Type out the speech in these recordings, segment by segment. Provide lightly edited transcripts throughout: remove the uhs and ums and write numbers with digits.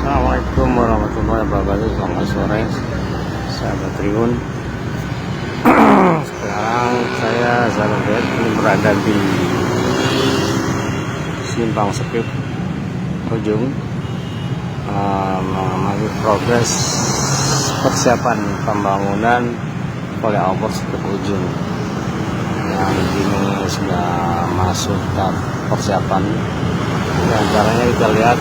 Assalamualaikum warahmatullahi wabarakatuh. Selamat sore sahabat Tribun. Sekarang saya Zanudet ini berada di Simpang Sekip Ujung, mengamati progres persiapan pembangunan flyover Sekip Ujung yang kini sudah masuk tahap persiapan. Di antaranya kita lihat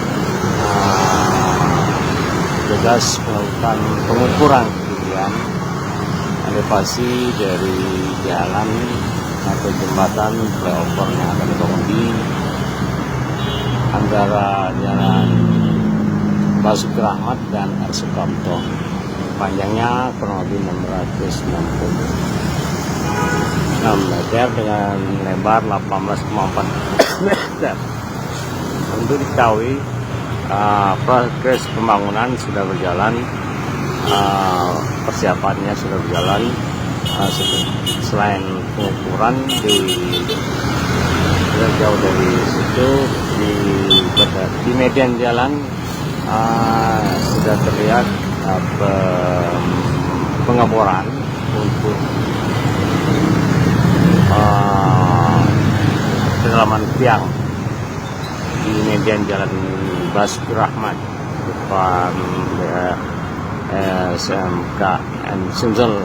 tugas melakukan pengukuran ketinggian elevasi dari jalan atau jembatan flyover yang akan dibangun di antara jalan Basuki Rahmat dan R. Sukamto. Panjangnya kurang lebih 666 meter dengan lebar 18,4 meter. Untuk diketahui, progres pembangunan sudah berjalan, persiapannya sudah berjalan. Selain pengukuran jauh dari situ di median jalan sudah terlihat pengeboran untuk kedalaman tiang di median jalan Basuki Rahmat depan SMK Sumsel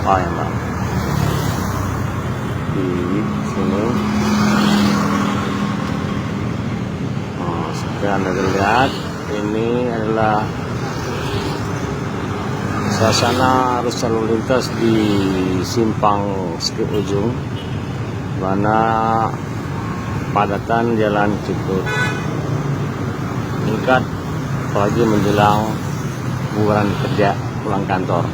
Palembang. Di sini seperti Anda lihat, ini adalah suasana arus lalu lintas di Simpang Sekip Ujung, mana padatan jalan cukup meningkat, apalagi menjelang bulan kerja pulang kantor.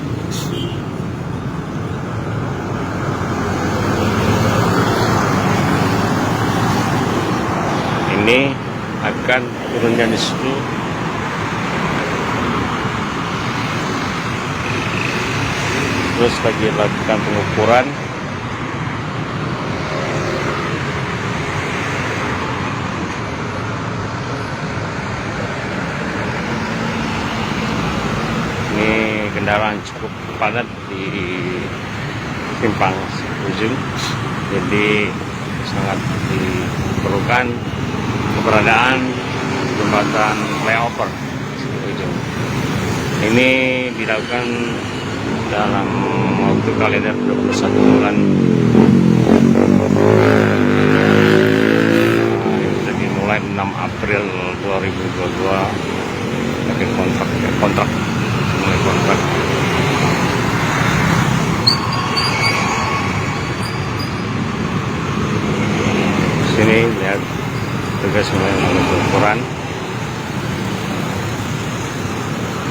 Ini akan turunnya di situ. Terus lagi lakukan pengukuran. Ini kendaraan cukup padat di Simpang Ujung, jadi sangat diperlukan keberadaan jembatan flyover Ujung. Ini dilakukan dalam waktu kalender 21 bulan. Sudah dimulai 6 April 2022 pakai kontrak mulai kontrak. Sini lihat tugas mulai melakukan ukuran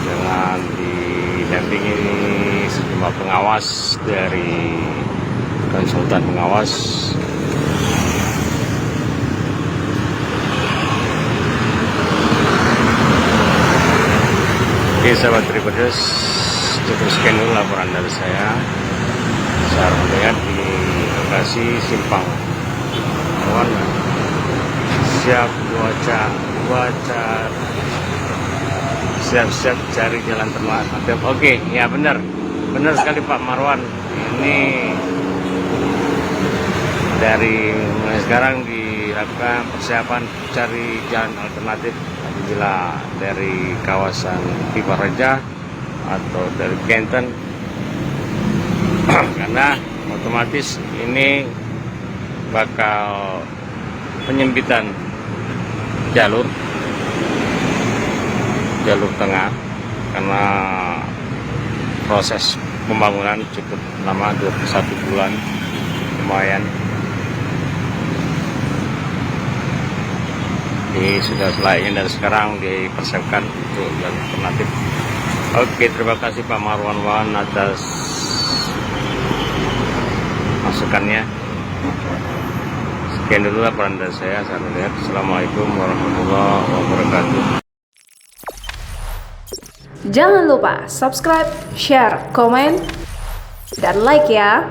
dengan didampingi sejumlah pengawas dari konsultan pengawas. Oke sahabat Tribuners, cukup sekian dulu laporan dari saya. Saya melihat di lokasi Simpang Warna. Siap siap cari jalan terbaik. Oke, ya benar sekali Pak Marwan. Ini dari mulai sekarang dilakukan persiapan cari jalan alternatif apabila dari kawasan Piparaja atau dari Kenten, karena otomatis ini bakal penyempitan jalur tengah karena proses pembangunan cukup lama, 21 bulan, lumayan. Ini sudah selayaknya dan sekarang dipersiapkan untuk jalur alternatif. Oke, terima kasih Pak Marwan Wan atas masukannya. Sekian dulu laporan dari saya melihat. Assalamualaikum warahmatullahi wabarakatuh. Jangan lupa subscribe, share, komen, dan like ya.